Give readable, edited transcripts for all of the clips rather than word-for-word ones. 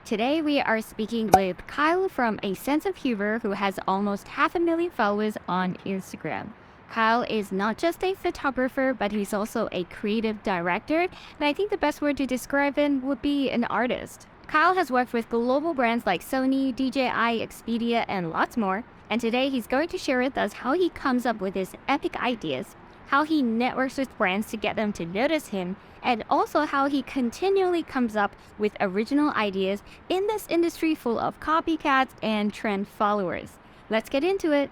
Today we are speaking with Kyle from A Sense of Humor, who has almost 500,000 followers on Instagram. Kyle is not just a photographer, but he's also a creative director, and I think the best word to describe him would be an artist. Kyle has worked with global brands like Sony, DJI, Expedia, and lots more, and today he's going to share with us how he comes up with his epic ideas, how he networks with brands to get them to notice him, and also how he continually comes up with original ideas in this industry full of copycats and trend followers. Let's get into it.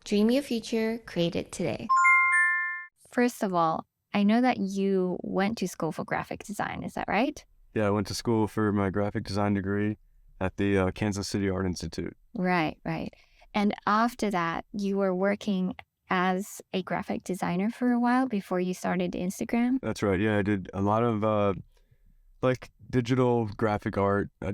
Dream your future, create it today. First of all, I know that you went to school for graphic design, is that right? Yeah, I went to school for my graphic design degree at the Kansas City Art Institute. Right. And after that, you were working as a graphic designer for a while before you started Instagram? That's right. Yeah, I did a lot of digital graphic art. I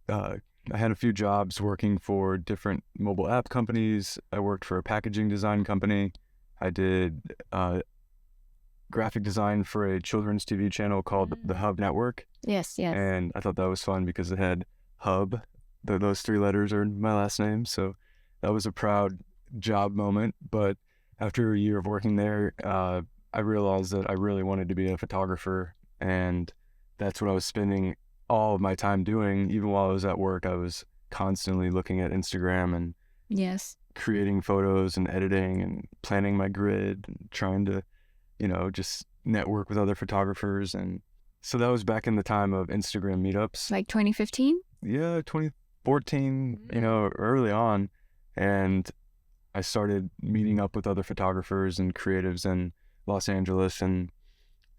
had a few jobs working for different mobile app companies. I worked for a packaging design company. I did graphic design for a children's TV channel called the Hub Network. Yes. And I thought that was fun because it had Hub. Those three letters are my last name. So that was a proud job moment. But after a year of working there, I realized that I really wanted to be a photographer. And that's what I was spending all of my time doing. Even while I was at work, I was constantly looking at Instagram and Yes. creating photos and editing and planning my grid and trying to, just network with other photographers. And so that was back in the time of Instagram meetups. Like 2015? Yeah, 2014, early on. And I started meeting up with other photographers and creatives in Los Angeles and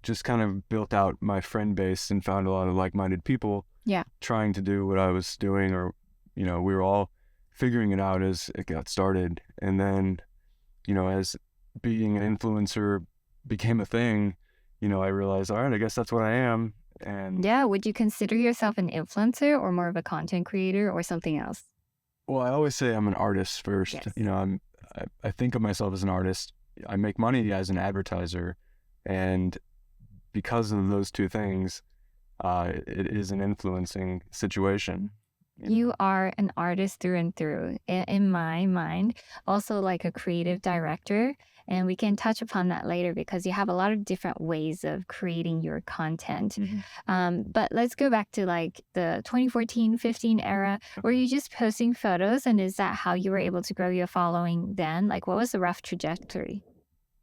just kind of built out my friend base and found a lot of like-minded people trying to do what I was doing, or, we were all figuring it out as it got started. And then, as being an influencer became a thing, I realized, all right, I guess that's what I am. And yeah, would you consider yourself an influencer or more of a content creator or something else? Well, I always say I'm an artist first. Yes. I think of myself as an artist. I make money as an advertiser, and because of those two things, it is an influencing situation. You are an artist through and through, in my mind, also like a creative director. And we can touch upon that later because you have a lot of different ways of creating your content. But let's go back to like the 2014-15 era. Were you just posting photos, and is that how you were able to grow your following then? Like, what was the rough trajectory?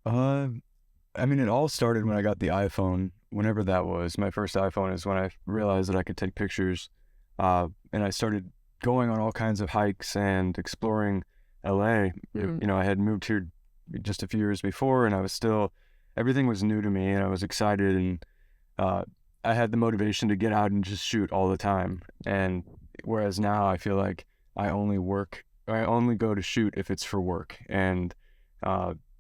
It all started when I got the iPhone, whenever that was. My first iPhone is when I realized that I could take pictures. And I started going on all kinds of hikes and exploring LA. I had moved here just a few years before, and everything was new to me, and I was excited, and I had the motivation to get out and just shoot all the time. And whereas now I feel like I only go to shoot if it's for work, and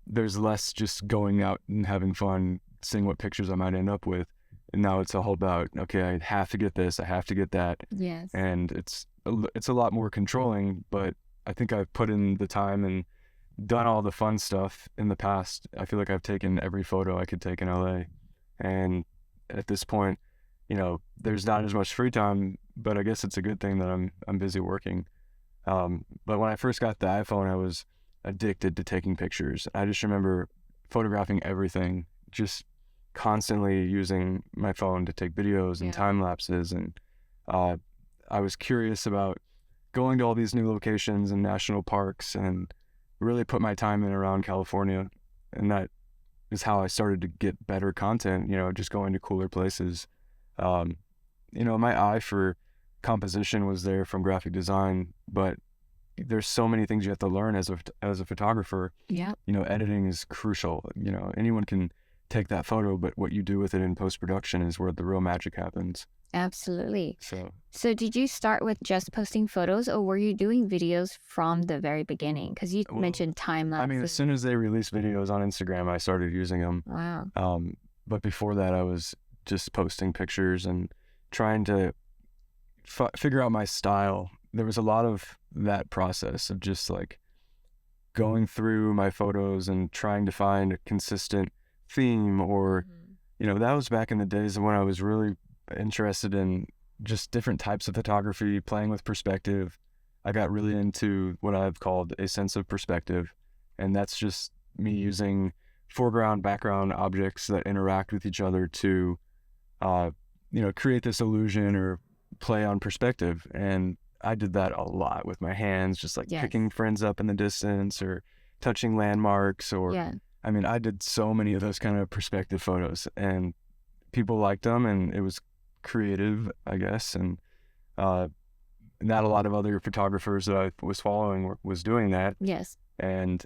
there's less just going out and having fun, seeing what pictures I might end up with. And now it's all about, okay, I have to get this, I have to get that. Yes. And it's a lot more controlling, but I think I've put in the time and done all the fun stuff in the past. I feel like I've taken every photo I could take in LA. And at this point, there's not as much free time, but I guess it's a good thing that I'm busy working. But when I first got the iPhone, I was addicted to taking pictures. I just remember photographing everything, just constantly using my phone to take videos and time lapses. And I was curious about going to all these new locations and national parks and really put my time in around California. And that is how I started to get better content, just going to cooler places. My eye for composition was there from graphic design, but there's so many things you have to learn as a photographer. Editing is crucial. Anyone can take that photo, but what you do with it in post-production is where the real magic happens. Absolutely. So did you start with just posting photos, or were you doing videos from the very beginning? Because you mentioned time lapse. As soon as they released videos on Instagram, I started using them. Wow. But before that, I was just posting pictures and trying to figure out my style. There was a lot of that process of just like going through my photos and trying to find a consistent theme, or that was back in the days when I was really interested in just different types of photography, playing with perspective. I got really into what I've called a sense of perspective, and that's just me using foreground, background objects that interact with each other to, create this illusion or play on perspective. And I did that a lot with my hands, just like picking friends up in the distance or touching landmarks I mean, I did so many of those kind of perspective photos, and people liked them, and it was creative, I guess. And not a lot of other photographers that I was following was doing that. Yes. And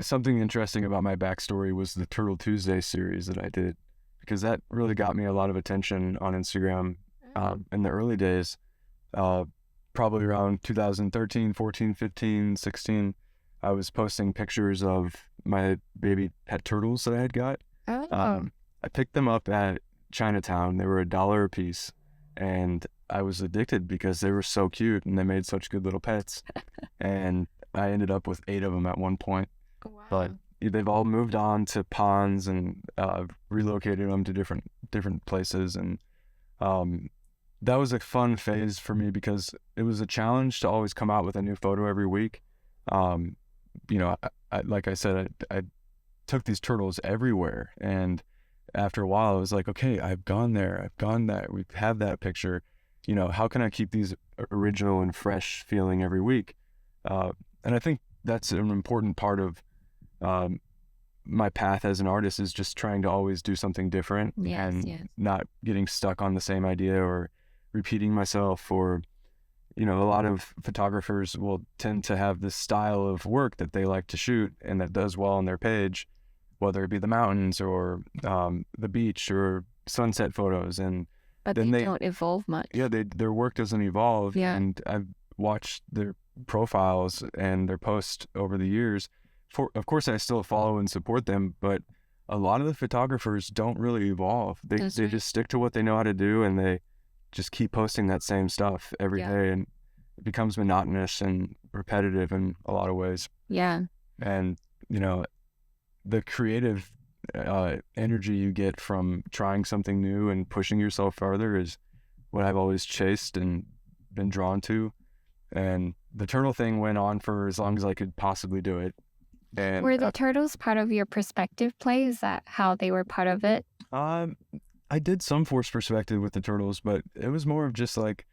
something interesting about my backstory was the Turtle Tuesday series that I did, because that really got me a lot of attention on Instagram in the early days, probably around 2013, 14, 15, 16. I was posting pictures of my baby pet turtles that I had got. I picked them up at Chinatown. They were $1 a piece, and I was addicted because they were so cute and they made such good little pets. And I ended up with 8 of them at one point. Wow. But they've all moved on to ponds and relocated them to different places. And that was a fun phase for me because it was a challenge to always come out with a new photo every week. Like I said, I took these turtles everywhere, and after a while I was like, okay, I've gone there, I've gone that, we have that picture, how can I keep these original and fresh feeling every week? And I think that's an important part of my path as an artist, is just trying to always do something different not getting stuck on the same idea or repeating myself. Or a lot of photographers will tend to have this style of work that they like to shoot and that does well on their page, whether it be the mountains or the beach or sunset photos. But then they don't evolve much. Yeah, their work doesn't evolve. Yeah. And I've watched their profiles and their posts over the years. Of course, I still follow and support them, but a lot of the photographers don't really evolve. They just stick to what they know how to do, and they just keep posting that same stuff every day, and it becomes monotonous and repetitive in a lot of ways. Yeah. And the creative energy you get from trying something new and pushing yourself further is what I've always chased and been drawn to. And the turtle thing went on for as long as I could possibly do it. And were the turtles part of your perspective play? Is that how they were part of it? I did some forced perspective with the turtles, but it was more of just like,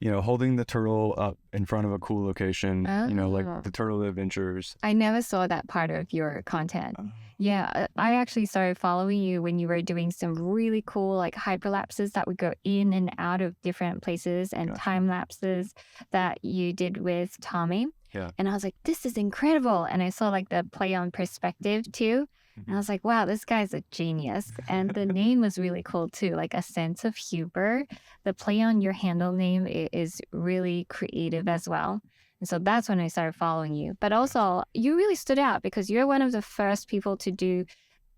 holding the turtle up in front of a cool location, like the Turtle Adventures. I never saw that part of your content. Yeah, I actually started following you when you were doing some really cool like hyperlapses that would go in and out of different places, and time lapses that you did with Tommy. Yeah. And I was like, this is incredible. And I saw like the play on perspective too. And I was like, wow, this guy's a genius. And the name was really cool too, like a sense of humor. The play on your handle name is really creative as well. And so that's when I started following you. But also, you really stood out because you're one of the first people to do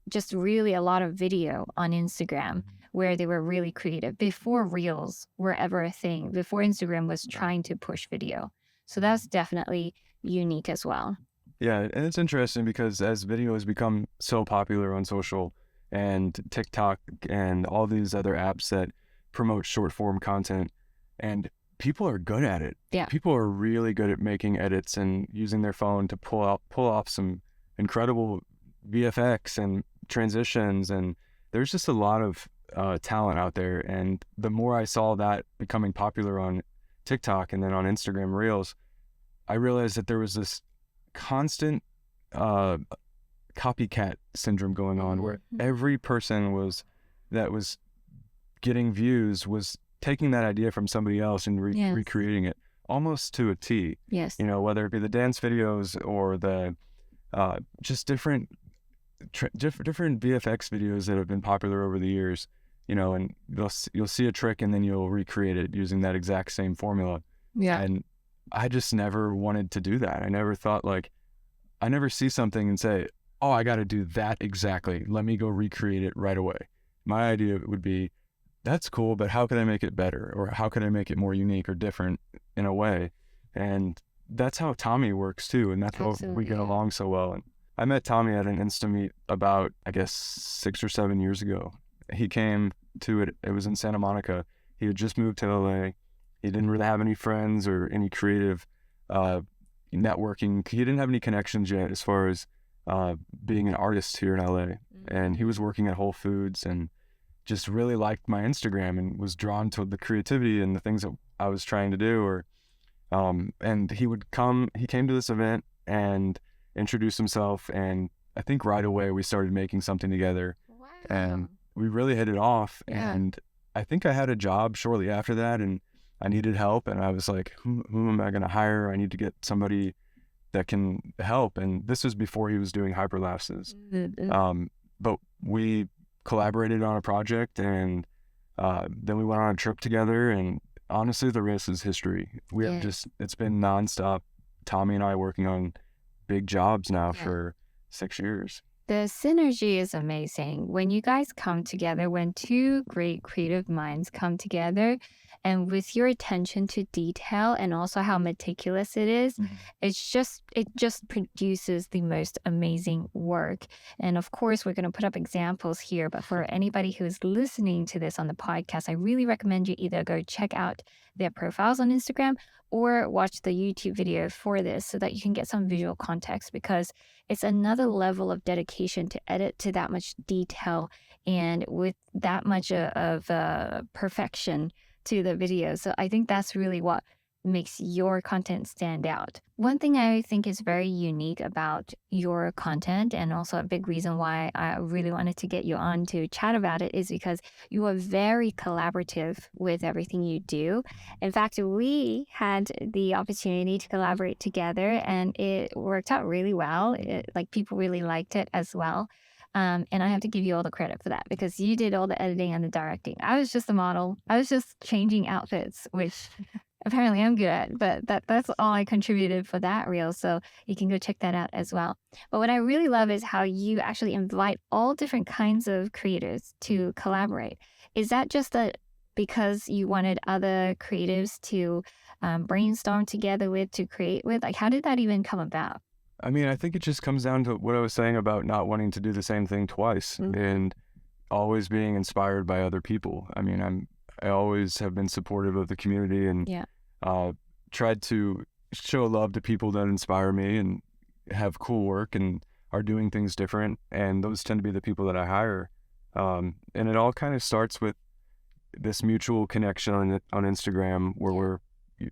just really a lot of video on Instagram where they were really creative before Reels were ever a thing, before Instagram was trying to push video. So that's definitely unique as well. Yeah, and it's interesting because as video has become so popular on social and TikTok and all these other apps that promote short form content, and people are good at it. Yeah. People are really good at making edits and using their phone to pull off some incredible VFX and transitions, and there's just a lot of talent out there. And the more I saw that becoming popular on TikTok and then on Instagram Reels, I realized that there was this constant copycat syndrome going on, where every person that was getting views was taking that idea from somebody else and recreating it almost to a T. Yes. Whether it be the dance videos or the just different VFX videos that have been popular over the years. And you'll see a trick and then you'll recreate it using that exact same formula. Yeah. And I just never wanted to do that. I never thought I never see something and say, oh, I got to do that exactly. Let me go recreate it right away. My idea would be, that's cool, but how can I make it better? Or how can I make it more unique or different in a way? And that's how Tommy works too. And that's how we get along so well. And I met Tommy at an Insta Meet about, I guess, 6 or 7 years ago. He came to it. It was in Santa Monica. He had just moved to LA. He didn't really have any friends or any creative networking. He didn't have any connections yet as far as being an artist here in LA. And he was working at Whole Foods and just really liked my Instagram and was drawn to the creativity and the things that I was trying to do. And he came to this event and introduced himself, and I think right away we started making something together. Wow. And we really hit it off. Yeah. And I think I had a job shortly after that, and I needed help, and I was like, who am I going to hire? I need to get somebody that can help. And this was before he was doing hyperlapses. But we collaborated on a project, and then we went on a trip together, and honestly, the rest is history. It's been nonstop. Tommy and I working on big jobs now for 6 years. The synergy is amazing. When you guys come together, when two great creative minds come together, and with your attention to detail and also how meticulous it is, it just produces the most amazing work. And of course, we're going to put up examples here, but for anybody who is listening to this on the podcast, I really recommend you either go check out their profiles on Instagram or watch the YouTube video for this so that you can get some visual context, because it's another level of dedication to edit to that much detail and with that much of perfection to the video. So I think that's really what makes your content stand out. One thing I think is very unique about your content, and also a big reason why I really wanted to get you on to chat about it, is because you are very collaborative with everything you do. In fact, we had the opportunity to collaborate together, and it worked out really well. People really liked it as well. And I have to give you all the credit for that, because you did all the editing and the directing. I was just the model. I was just changing outfits, which apparently I'm good at, but that's all I contributed for that reel. So you can go check that out as well. But what I really love is how you actually invite all different kinds of creators to collaborate. Is that just because you wanted other creatives to brainstorm together with, to create with? Like, how did that even come about? I mean, I think it just comes down to what I was saying about not wanting to do the same thing twice and always being inspired by other people. I mean, I always have been supportive of the community and tried to show love to people that inspire me and have cool work and are doing things different. And those tend to be the people that I hire. And it all kind of starts with this mutual connection on Instagram where we're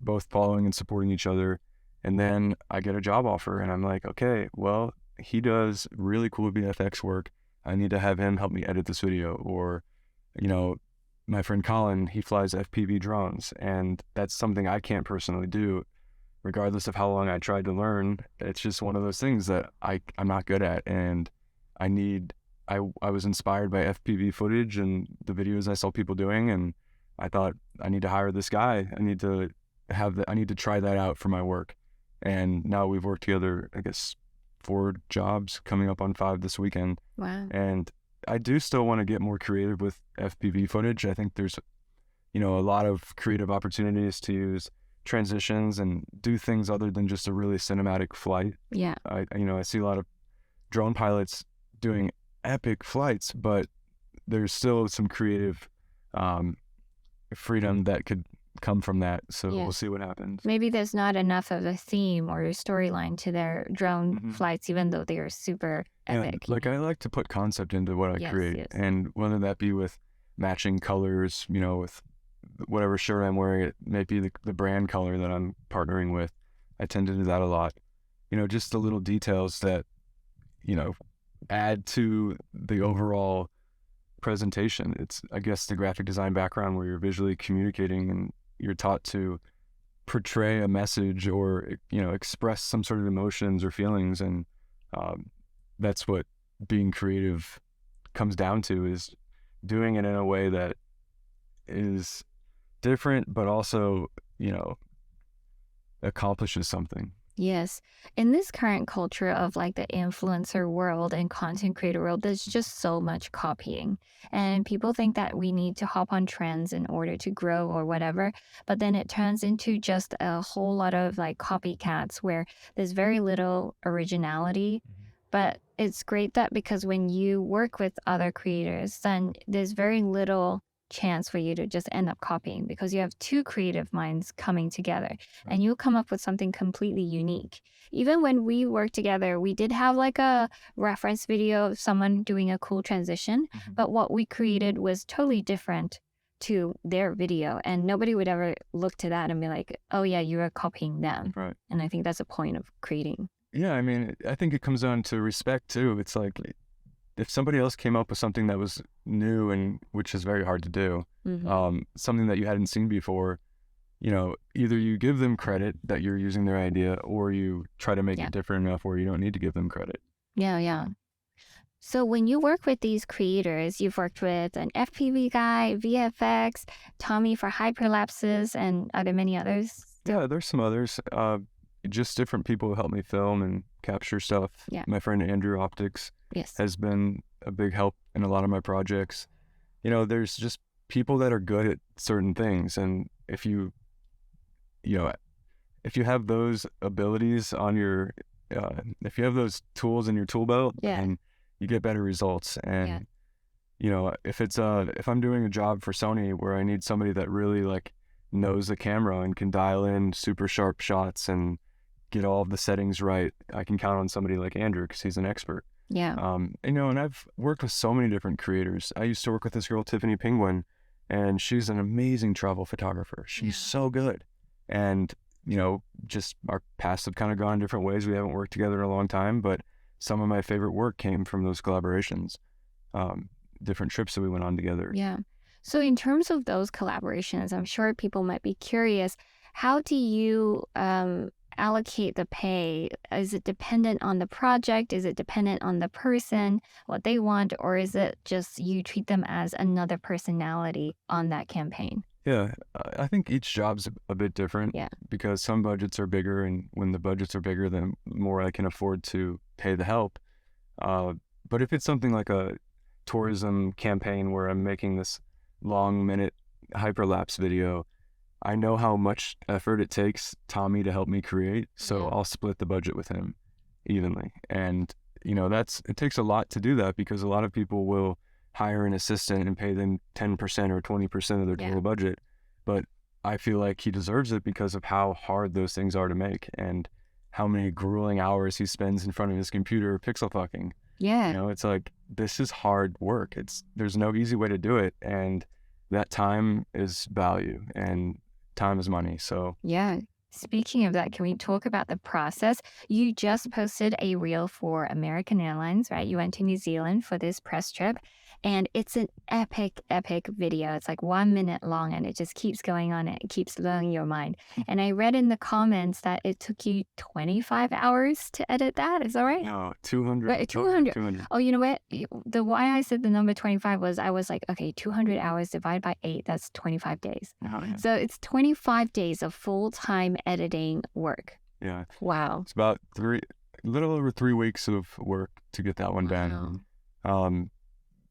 both following and supporting each other. And then I get a job offer and I'm like, okay, well, he does really cool VFX work. I need to have him help me edit this video. Or, my friend Colin, he flies FPV drones, and that's something I can't personally do, regardless of how long I tried to learn. It's just one of those things that I'm not good at, and I was inspired by FPV footage and the videos I saw people doing, and I thought, I need to hire this guy. I need to try that out for my work. And now we've worked together, I guess, 4 jobs, coming up on 5 this weekend. Wow. And I do still want to get more creative with FPV footage. I think there's, a lot of creative opportunities to use transitions and do things other than just a really cinematic flight. Yeah. I see a lot of drone pilots doing epic flights, but there's still some creative freedom that could come from that. So we'll see what happens. Maybe there's not enough of a theme or a storyline to their drone flights, even though they are super epic. I like to put concept into what I create, and whether that be with matching colors, with whatever shirt I'm wearing, it may be the brand color that I'm partnering with. I tend to do that a lot. Just the little details that, add to the overall presentation. It's, I guess, the graphic design background where you're visually communicating and you're taught to portray a message or, express some sort of emotions or feelings. And that's what being creative comes down to, is doing it in a way that is different, but also, accomplishes something. Yes. In this current culture of the influencer world and content creator world, there's just so much copying. And people think that we need to hop on trends in order to grow or whatever. But then it turns into just a whole lot of copycats where there's very little originality. But it's great that because when you work with other creators, then there's very little chance for you to just end up copying because you have two creative minds coming together and you'll come up with something completely unique. Even when we worked together, we did have like a reference video of someone doing a cool transition, but what we created was totally different to their video, and nobody would ever look to that and be like, oh yeah, you are copying them. Right. And I think that's the point of creating. Yeah, I mean, I think it comes down to respect too. It's like if somebody else came up with something that was new, and which is very hard to do, something that you hadn't seen before, you know, either you give them credit that you're using their idea, or you try to make it different enough where you don't need to give them credit. Yeah. So when you work with these creators, you've worked with an FPV guy, VFX, Tommy for hyperlapses, and are there many others? Yeah, there's some others. Just different people who help me film and capture stuff. Yeah. My friend Andrew Optics has been a big help in a lot of my projects. You know, there's just people that are good at certain things, and if you have those abilities on your, if you have those tools in your tool belt, and you get better results. And you know, if I'm doing a job for Sony where I need somebody that really like knows the camera and can dial in super sharp shots and get all of the settings right, I can count on somebody like Andrew because he's an expert. Yeah. You know, and I've worked with so many different creators. I used to work with this girl, Tiffany Penguin, and she's an amazing travel photographer. She's so good. And, you know, just our paths have kind of gone different ways. We haven't worked together in a long time, but some of my favorite work came from those collaborations, different trips that we went on together. Yeah. So in terms of those collaborations, I'm sure people might be curious, how do you allocate the pay? Is it dependent on the project? Is it dependent on the person, what they want? Or is it just you treat them as another personality on that campaign? Yeah, I think each job's a bit different because some budgets are bigger, and when the budgets are bigger, then more I can afford to pay the help. But if it's something like a tourism campaign where I'm making this long minute hyperlapse video, I know how much effort it takes Tommy to help me create, so I'll split the budget with him evenly. And, you know, it takes a lot to do that because a lot of people will hire an assistant and pay them 10% or 20% of their total budget. But I feel like he deserves it because of how hard those things are to make and how many grueling hours he spends in front of his computer pixel fucking. Yeah. You know, it's like, this is hard work. There's no easy way to do it. And that time is value and time is money. So yeah. Speaking of that, can we talk about the process? You just posted a reel for American Airlines, right? You went to New Zealand for this press trip, and it's an epic video. It's like 1 minute long, and it just keeps going on. It keeps blowing your mind. And I read in the comments that it took you 25 hours to edit that. Is that right? No, 200. Right, 200. Oh, you know what? The why I said the number 25 was I was like, okay, 200 hours divided by 8, that's 25 days. Oh, yeah. So it's 25 days of full-time editing work. Yeah. Wow. It's about a little over 3 weeks of work to get that one done.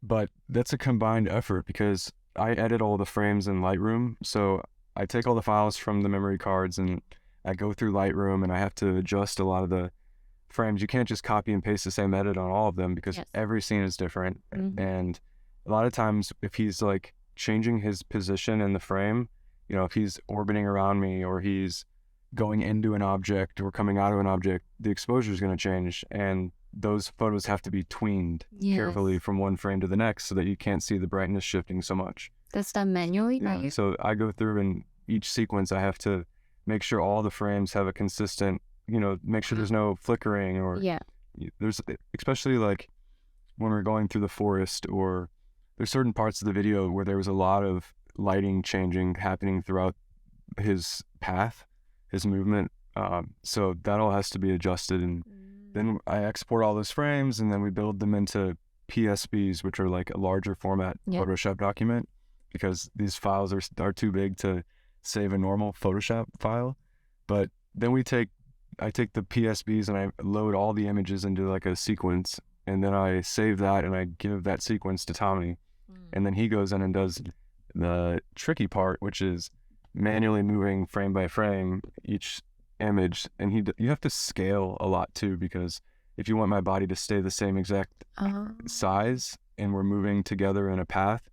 But that's a combined effort because I edit all the frames in Lightroom. So I take all the files from the memory cards and I go through Lightroom and I have to adjust a lot of the frames. You can't just copy and paste the same edit on all of them because every scene is different. And a lot of times if he's like changing his position in the frame, you know, if he's orbiting around me or he's going into an object or coming out of an object, the exposure is going to change. And those photos have to be tweened carefully from one frame to the next so that you can't see the brightness shifting so much. That's done manually, right? So I go through and each sequence I have to make sure all the frames have a consistent, you know, make sure there's no flickering or there's, especially like when we're going through the forest, or there's certain parts of the video where there was a lot of lighting changing happening throughout his path, his movement. So that all has to be adjusted, and then I export all those frames and then we build them into PSBs, which are like a larger format Photoshop document, because these files are too big to save a normal Photoshop file. But then I take the PSBs and I load all the images into like a sequence, and then I save that and I give that sequence to Tommy. And then he goes in and does the tricky part, which is manually moving frame by frame each image. And you have to scale a lot too, because if you want my body to stay the same exact size and we're moving together in a path,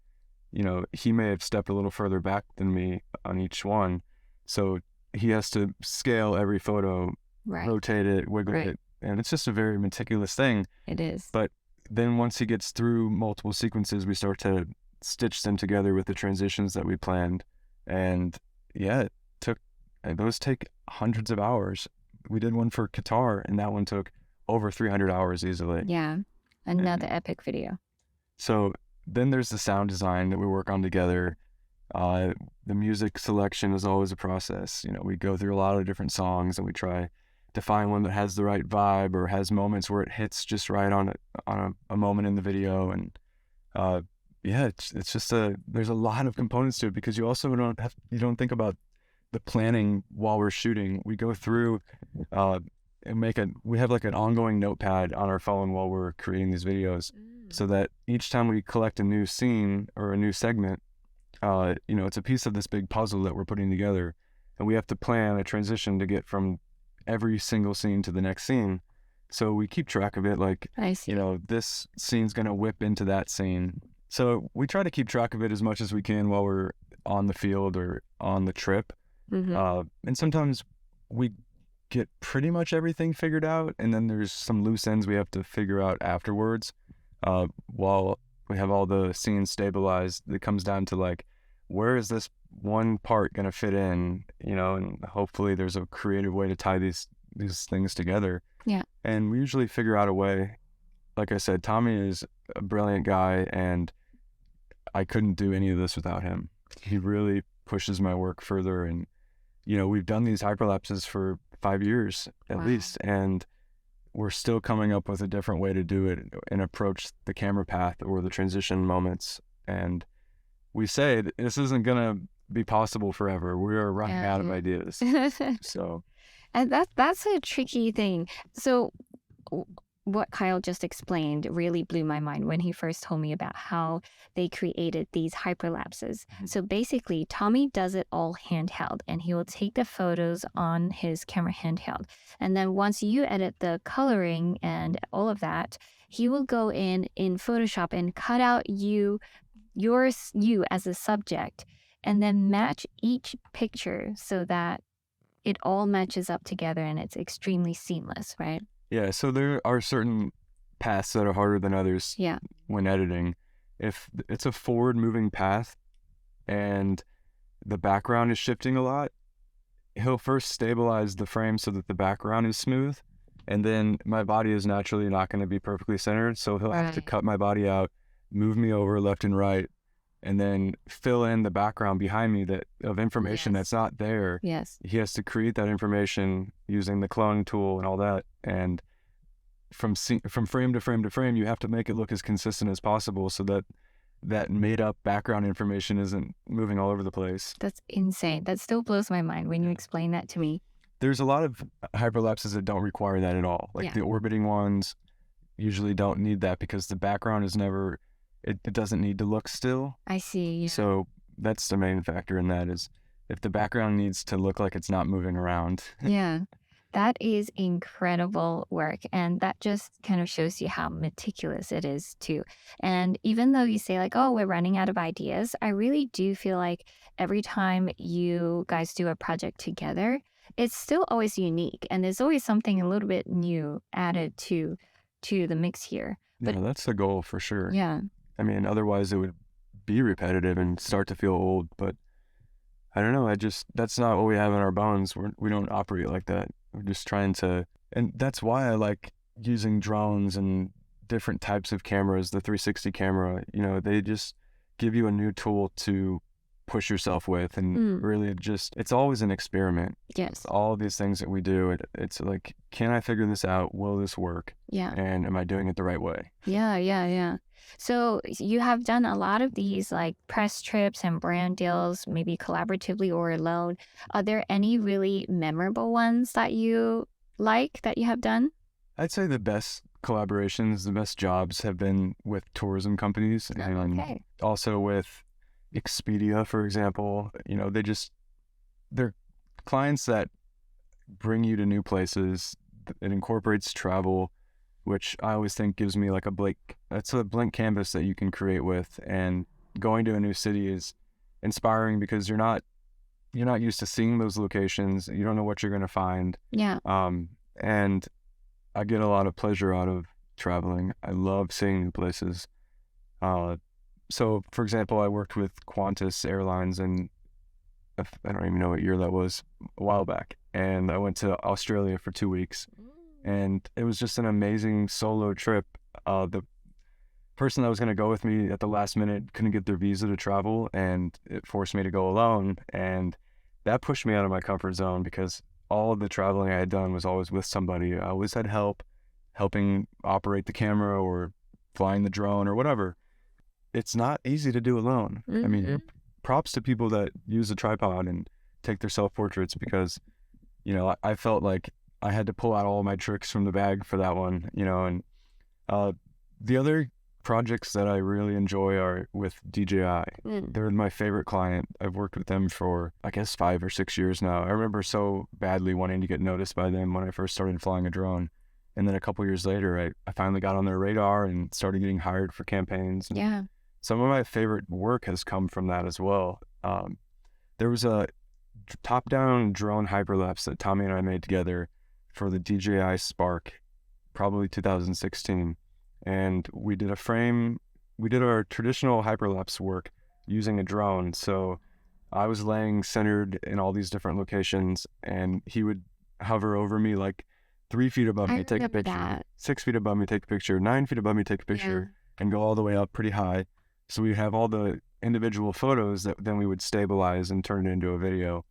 he may have stepped a little further back than me on each one. So he has to scale every photo, Right. rotate it, wiggle Right. it. And it's just a very meticulous thing. It is. But then once he gets through multiple sequences, we start to stitch them together with the transitions that we planned. And yeah, those take hundreds of hours. We did one for Qatar, and that one took over 300 hours easily. Yeah. Another epic video. So then there's the sound design that we work on together. The music selection is always a process. We go through a lot of different songs and we try to find one that has the right vibe or has moments where it hits just right on a moment in the video. And it's just there's a lot of components to it, because you also don't think about the planning while we're shooting. We go through and we have like an ongoing notepad on our phone while we're creating these videos, so that each time we collect a new scene or a new segment, it's a piece of this big puzzle that we're putting together, and we have to plan a transition to get from every single scene to the next scene. So we keep track of it, like, I see. This scene's going to whip into that scene. So we try to keep track of it as much as we can while we're on the field or on the trip. Mm-hmm. And sometimes we get pretty much everything figured out, and then there's some loose ends we have to figure out afterwards. While we have all the scenes stabilized, it comes down to like, where is this one part going to fit in, and hopefully there's a creative way to tie these things together. Yeah. And we usually figure out a way. Like I said, Tommy is a brilliant guy, and I couldn't do any of this without him. He really pushes my work further, and we've done these hyperlapses for 5 years at least, and we're still coming up with a different way to do it and approach the camera path or the transition moments. And we say this isn't gonna be possible forever. We are running out of ideas. So, and that's a tricky thing. So what Kyle just explained really blew my mind when he first told me about how they created these hyperlapses. So basically, Tommy does it all handheld, and he will take the photos on his camera handheld. And then once you edit the coloring and all of that, he will go in Photoshop and cut out you as a subject, and then match each picture so that it all matches up together and it's extremely seamless, right? Yeah, so there are certain paths that are harder than others when editing. If it's a forward-moving path and the background is shifting a lot, he'll first stabilize the frame so that the background is smooth, and then my body is naturally not going to be perfectly centered, so he'll have to cut my body out, move me over left and right, and then fill in the background behind me of information that's not there. Yes. He has to create that information using the clone tool and all that. And from frame to frame to frame, you have to make it look as consistent as possible so that made up background information isn't moving all over the place. That's insane. That still blows my mind when you explain that to me. There's a lot of hyperlapses that don't require that at all. Like the orbiting ones usually don't need that because the background is never... It doesn't need to look still. I see. Yeah. So that's the main factor in that, is if the background needs to look like it's not moving around. Yeah. That is incredible work. And that just kind of shows you how meticulous it is too. And even though you say like, oh, we're running out of ideas, I really do feel like every time you guys do a project together, it's still always unique. And there's always something a little bit new added to the mix here. But yeah, that's the goal for sure. Yeah. I mean, otherwise it would be repetitive and start to feel old, but I don't know. That's not what we have in our bones. We don't operate like that. We're just trying to, and that's why I like using drones and different types of cameras, the 360 camera, they just give you a new tool to push yourself with, and really it's always an experiment. Yes. All of these things that we do, it's like, can I figure this out? Will this work? Yeah. And am I doing it the right way? Yeah. So you have done a lot of these like press trips and brand deals, maybe collaboratively or alone. Are there any really memorable ones that you have done? I'd say the best collaborations, the best jobs have been with tourism companies, and also with Expedia, for example. They're clients that bring you to new places. It incorporates travel, which I always think gives me like it's a blank canvas that you can create with, and going to a new city is inspiring because you're not used to seeing those locations. You don't know what you're going to find. Yeah. And I get a lot of pleasure out of traveling. I love seeing new places. So, for example, I worked with Qantas Airlines, and I don't even know what year that was, a while back. And I went to Australia for 2 weeks, and it was just an amazing solo trip. The person that was going to go with me at the last minute couldn't get their visa to travel, and it forced me to go alone. And that pushed me out of my comfort zone because all of the traveling I had done was always with somebody. I always had help, helping operate the camera or flying the drone or whatever. It's not easy to do alone. I mean, props to people that use a tripod and take their self-portraits because, I felt like I had to pull out all my tricks from the bag for that one, and the other projects that I really enjoy are with DJI. They're my favorite client. I've worked with them for, I guess, 5 or 6 years now. I remember so badly wanting to get noticed by them when I first started flying a drone. And then a couple years later, I finally got on their radar and started getting hired for campaigns. Yeah. Some of my favorite work has come from that as well. There was a top-down drone hyperlapse that Tommy and I made together for the DJI Spark, probably 2016. And we did our traditional hyperlapse work using a drone. So I was laying centered in all these different locations, and he would hover over me like 3 feet above me, take a picture, 6 feet above me, take a picture, 9 feet above me, take a picture, and go all the way up pretty high. So we have all the individual photos that then we would stabilize and turn it into a video.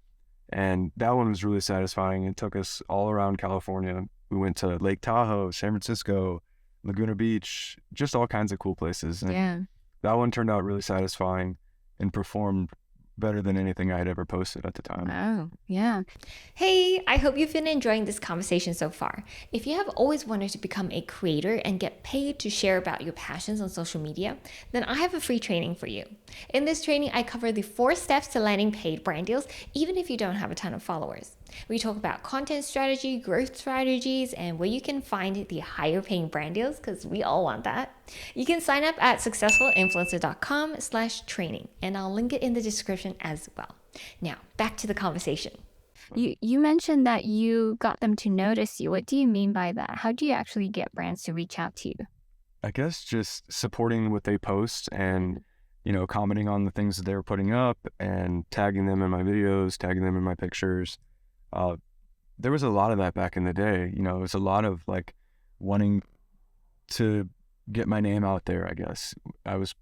And that one was really satisfying. It took us all around California. We went to Lake Tahoe, San Francisco, Laguna Beach, just all kinds of cool places. And that one turned out really satisfying and performed better than anything I had ever posted at the time. Oh, yeah. Hey, I hope you've been enjoying this conversation so far. If you have always wanted to become a creator and get paid to share about your passions on social media, then I have a free training for you. In this training, I cover the 4 steps to landing paid brand deals, even if you don't have a ton of followers. We talk about content strategy, growth strategies, and where you can find the higher paying brand deals, because we all want that. You can sign up at successfulinfluencer.com/training, and I'll link it in the description as well. Now, back to the conversation. You mentioned that you got them to notice you. What do you mean by that? How do you actually get brands to reach out to you? I guess just supporting what they post and, commenting on the things that they're putting up and tagging them in my videos, tagging them in my pictures. There was a lot of that back in the day. It was a lot of like wanting to get my name out there, I guess. I was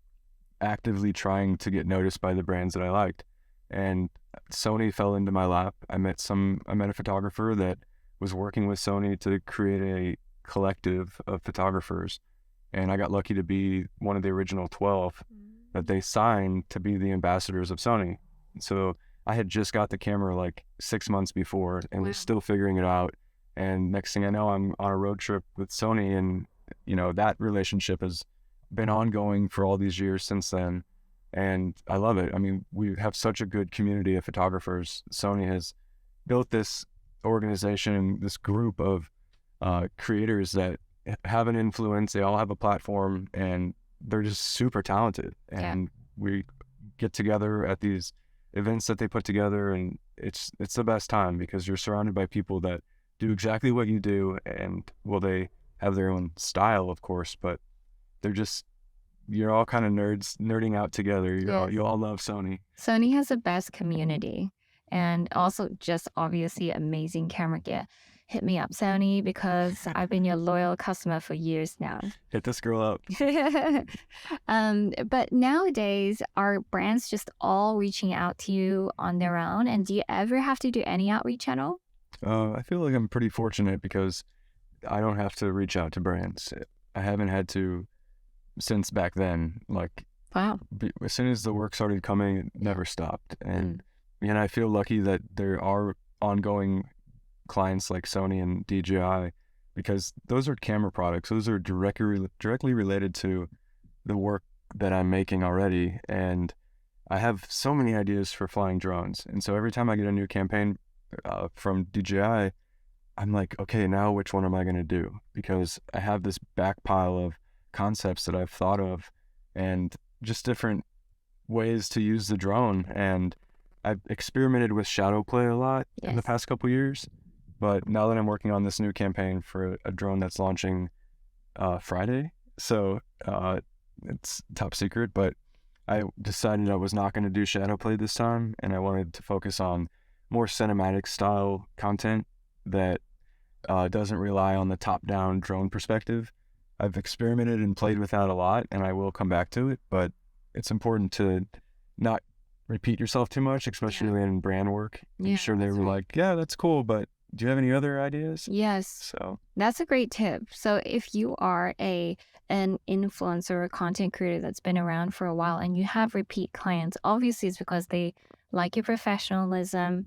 actively trying to get noticed by the brands that I liked. And Sony fell into my lap. I met a photographer that was working with Sony to create a collective of photographers. And I got lucky to be one of the original 12 that they signed to be the ambassadors of Sony. So I had just got the camera like 6 months before and was still figuring it out. And next thing I know, I'm on a road trip with Sony, and that relationship has been ongoing for all these years since then. And I love it. I mean, we have such a good community of photographers. Sony has built this organization, this group of creators that have an influence. They all have a platform, and they're just super talented. And we get together at these events that they put together, and it's the best time because you're surrounded by people that do exactly what you do, and they have their own style, of course, but you're all kind of nerding out together. You all love Sony. Sony has the best community, and also just obviously amazing camera gear. Hit me up, Sony, because I've been your loyal customer for years now. Hit this girl up. But nowadays, are brands just all reaching out to you on their own? And do you ever have to do any outreach at all? I feel like I'm pretty fortunate because I don't have to reach out to brands. I haven't had to since back then. Like, wow. As soon as the work started coming, it never stopped. And I feel lucky that there are ongoing clients like Sony and DJI, because those are camera products. Those are directly related to the work that I'm making already. And I have so many ideas for flying drones. And so every time I get a new campaign from DJI, I'm like, okay, now which one am I going to do? Because I have this back pile of concepts that I've thought of, and just different ways to use the drone, and I've experimented with shadow play a lot in the Yes. past couple years. But now that I'm working on this new campaign for a drone that's launching Friday, so it's top secret, but I decided I was not going to do shadow play this time, and I wanted to focus on more cinematic style content that doesn't rely on the top-down drone perspective. I've experimented and played with that a lot, and I will come back to it, but it's important to not repeat yourself too much, especially in brand work. I'm Yeah, sure they that's were right. like, yeah, that's cool, but do you have any other ideas? Yes. So, That's a great tip. So if you are an influencer or content creator that's been around for a while and you have repeat clients, obviously it's because they like your professionalism,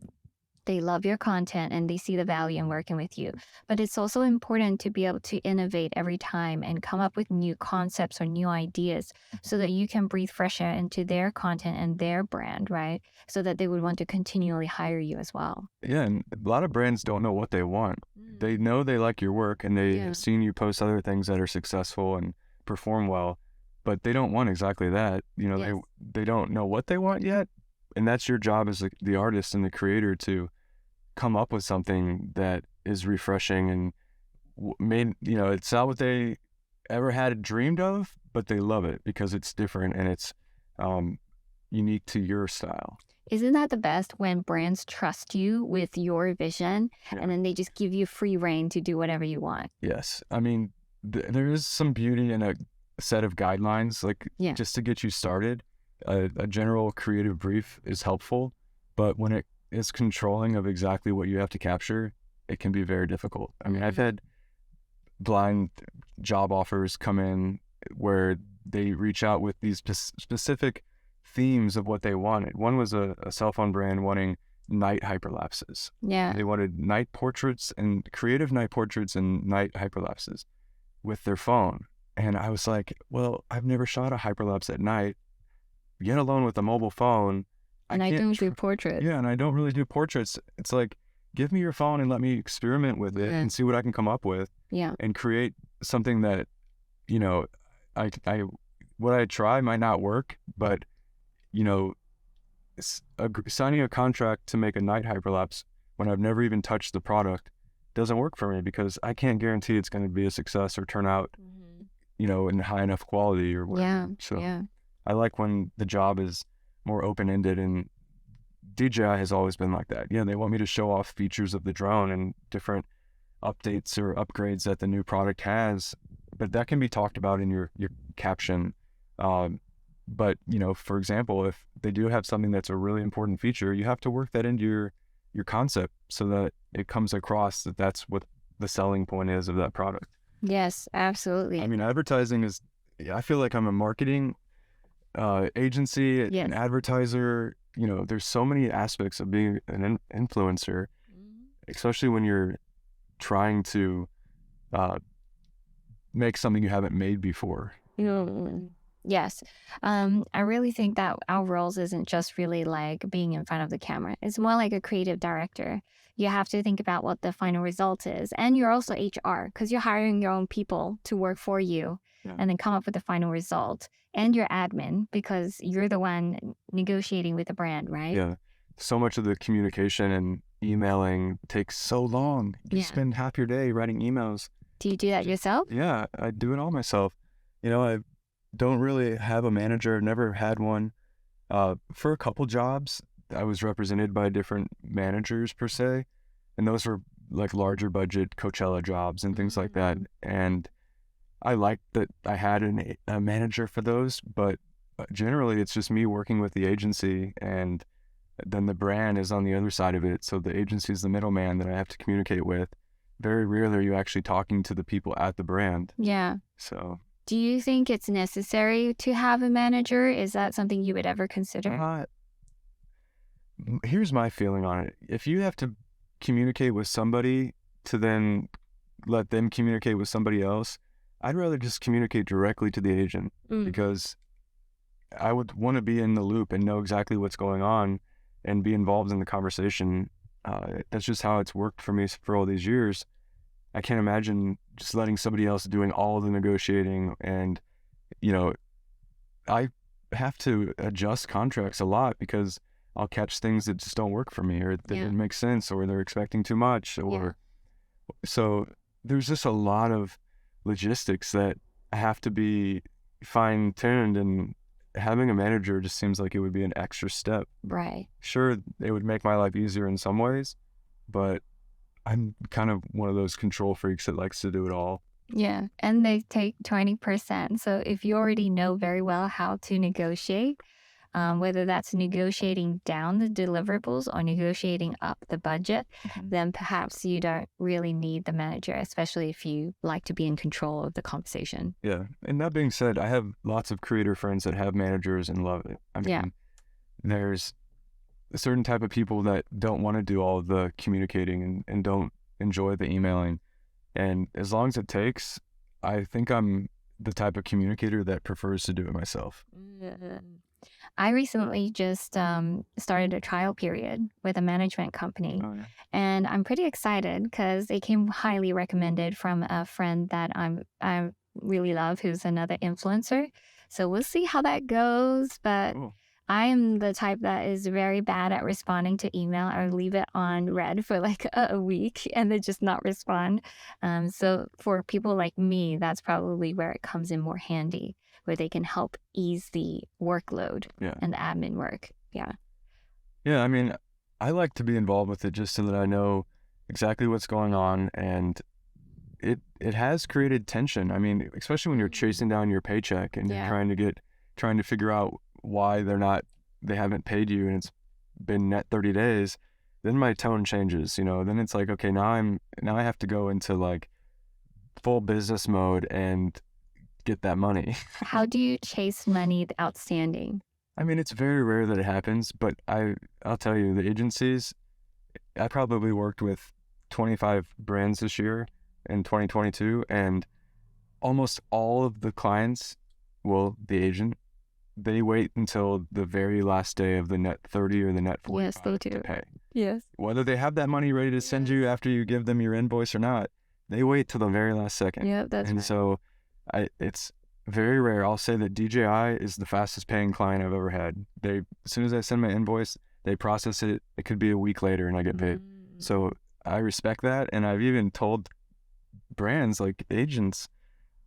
they love your content, and they see the value in working with you. But it's also important to be able to innovate every time and come up with new concepts or new ideas so that you can breathe fresh air into their content and their brand, right? So that they would want to continually hire you as well. yeah, and a lot of brands don't know what they want. They know they like your work, and they Yeah. have seen you post other things that are successful and perform well, but they don't want exactly that. You know, Yes. they don't know what they want yet, and that's your job as the artist and the creator to come up with something that is refreshing and made, it's not what they ever had dreamed of, but they love it because it's different and it's um, unique to your style. Isn't that the best when brands trust you with your vision Yeah. and then they just give you free reign to do whatever you want? Yes. I mean, there is some beauty in a set of guidelines, like Yeah. just to get you started. A general creative brief is helpful, but when it is controlling of exactly what you have to capture, it can be very difficult. I mean, I've had blind job offers come in where they reach out with these specific themes of what they wanted. One was a cell phone brand wanting night hyperlapses. Yeah. They wanted night portraits and creative night portraits and night hyperlapses with their phone. And I was like, well, I've never shot a hyperlapse at night, yet alone with a mobile phone. And I can't don't do portraits. Yeah, and I don't really do portraits. It's like, give me your phone and let me experiment with it and see what I can come up with Yeah. and create something that, you know, I what I try might not work, but, you know, signing a contract to make a night hyperlapse when I've never even touched the product doesn't work for me because I can't guarantee it's going to be a success or turn out, in high enough quality or whatever. Yeah. So Yeah. I like when the job is more open-ended, and DJI has always been like that. Yeah, they want me to show off features of the drone and different updates or upgrades that the new product has, but that can be talked about in your caption. But for example, if they do have something that's a really important feature, you have to work that into your concept so that it comes across that that's what the selling point is of that product. Yes, absolutely. I mean, advertising is, I feel like I'm a marketing agency, an advertiser. There's so many aspects of being an influencer, especially when you're trying to make something you haven't made before. Yes. I really think that our roles isn't just really like being in front of the camera. It's more like a creative director. You have to think about what the final result is. And you're also HR because you're hiring your own people to work for you and then come up with the final result. And you're admin because you're the one negotiating with the brand, right? Yeah. So much of the communication and emailing takes so long. You spend half your day writing emails. Do you do that yourself? Yeah, I do it all myself. I don't really have a manager, never had one. For a couple jobs, I was represented by different managers per se, and those were like larger budget Coachella jobs and things like that. And I liked that I had a manager for those, but generally it's just me working with the agency, and then the brand is on the other side of it. So the agency is the middleman that I have to communicate with. Very rarely are you actually talking to the people at the brand. Yeah. So do you think it's necessary to have a manager? Is that something you would ever consider? Here's my feeling on it. If you have to communicate with somebody to then let them communicate with somebody else, I'd rather just communicate directly to the agent because I would want to be in the loop and know exactly what's going on and be involved in the conversation. That's just how it's worked for me for all these years. I can't imagine just letting somebody else doing all the negotiating. And, I have to adjust contracts a lot because I'll catch things that just don't work for me, or that didn't make sense, or they're expecting too much, or so there's just a lot of logistics that have to be fine-tuned, and having a manager just seems like it would be an extra step. Right. Sure, it would make my life easier in some ways, but I'm kind of one of those control freaks that likes to do it all. Yeah. And they take 20%. So if you already know very well how to negotiate, whether that's negotiating down the deliverables or negotiating up the budget, then perhaps you don't really need the manager, especially if you like to be in control of the conversation. Yeah. And that being said, I have lots of creator friends that have managers and love it. I mean, there's a certain type of people that don't want to do all the communicating and don't enjoy the emailing. And as long as it takes, I think I'm the type of communicator that prefers to do it myself. I recently just started a trial period with a management company. Oh, yeah. And I'm pretty excited because it came highly recommended from a friend that I really love, who's another influencer. So we'll see how that goes. But Cool. I am the type that is very bad at responding to email. I leave it on read for like a week and then just not respond. So for people like me, that's probably where it comes in more handy, where they can help ease the workload and the admin work. Yeah. Yeah, I mean, I like to be involved with it just so that I know exactly what's going on, and it has created tension. I mean, especially when you're chasing down your paycheck and you're trying to figure out why they haven't paid you and it's been net 30 days, then my tone changes, you know. Then it's like, okay, now I have to go into like full business mode and get that money. How do you chase money outstanding? I mean, it's very rare that it happens, but I'll tell you, the agencies, I probably worked with 25 brands this year in 2022, and almost all of the clients, well, the agent, they wait until the very last day of the net 30 or the net 45 Yes, they do. to pay. Yes. Whether they have that money ready to send you after you give them your invoice or not, they wait till the very last second. Yeah, that's and right. so it's very rare. I'll say that DJI is the fastest paying client I've ever had. As soon as I send my invoice, they process it. It could be a week later and I get paid. So I respect that. And I've even told brands, like agents,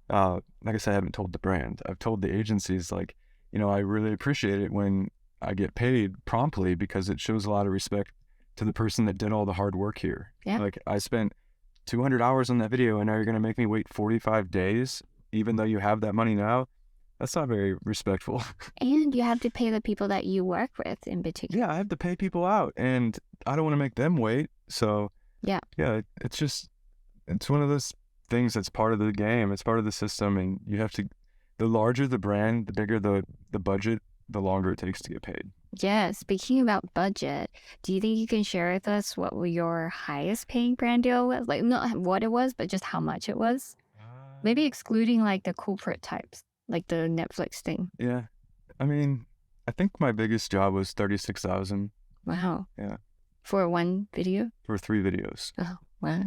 like I said, I haven't told the brand. I've told the agencies, like, you know, I really appreciate it when I get paid promptly because it shows a lot of respect to the person that did all the hard work here. Yeah. Like, I spent 200 hours on that video and now you're going to make me wait 45 days, even though you have that money now. That's not very respectful. And you have to pay the people that you work with in particular. Yeah, I have to pay people out and I don't want to make them wait. So yeah, it's one of those things that's part of the game. It's part of the system, and you have to, the larger the brand, the bigger the budget, the longer it takes to get paid. Yeah, speaking about budget, do you think you can share with us what your highest paying brand deal was? Like, not what it was, but just how much it was? Maybe excluding like the corporate types, like the Netflix thing. Yeah. I mean, I think my biggest job was 36,000. Wow. Yeah. For one video? For 3 videos. Oh, wow.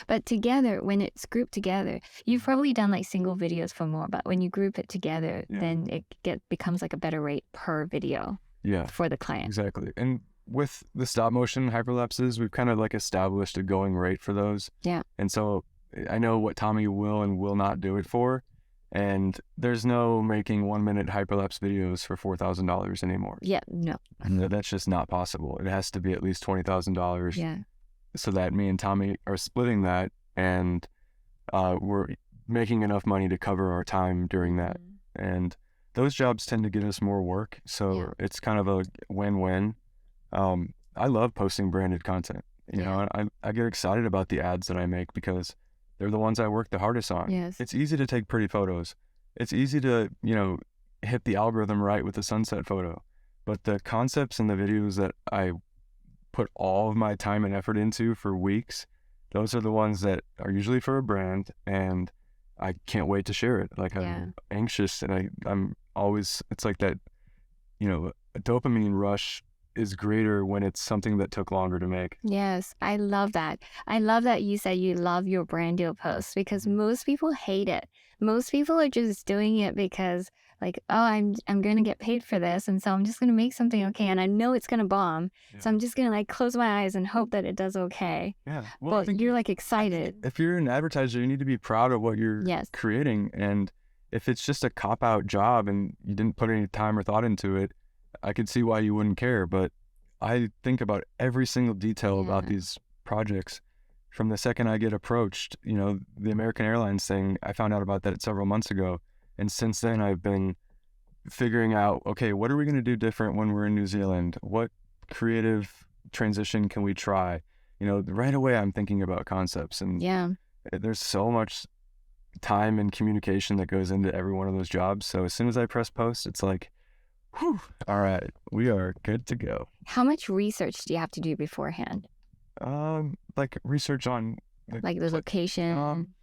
But together, when it's grouped together, you've probably done like single videos for more, but when you group it together, then it becomes like a better rate per video for the client. Exactly. And with the stop motion hyperlapses, we've kind of like established a going rate for those. Yeah. And so I know what Tommy will and will not do it for. And there's no making 1-minute hyperlapse videos for $4,000 anymore. Yeah, no. That's just not possible. It has to be at least $20,000. Yeah. So that me and Tommy are splitting that, and we're making enough money to cover our time during that. And those jobs tend to get us more work. So it's kind of a win-win. I love posting branded content. You know, I get excited about the ads that I make because they're the ones I work the hardest on. Yes. It's easy to take pretty photos. It's easy to, you know, hit the algorithm right with a sunset photo. But the concepts and the videos that I put all of my time and effort into for weeks, those are the ones that are usually for a brand, and I can't wait to share it. Like, I'm anxious, and I'm always, it's like that, you know, a dopamine rush is greater when it's something that took longer to make. Yes, I love that. I love that you said you love your brand deal posts, because most people hate it. Most people are just doing it because like, oh, I'm gonna get paid for this, and so I'm just gonna make something okay, and I know it's gonna bomb, so I'm just gonna like close my eyes and hope that it does okay. Yeah. Well, I But think you're like excited. if you're an advertiser, you need to be proud of what you're Yes. creating. And if it's just a cop-out job and you didn't put any time or thought into it, I could see why you wouldn't care. But I think about every single detail about Yeah. these projects from the second I get approached. You know, the American Airlines thing, I found out about that several months ago. And since then, I've been figuring out, okay, what are we going to do different when we're in New Zealand? What creative transition can we try? You know, right away I'm thinking about concepts, and Yeah. there's so much time and communication that goes into every one of those jobs. So as soon as I press post, it's like, whew, all right, we are good to go. How much research do you have to do beforehand? Like research on Like the location?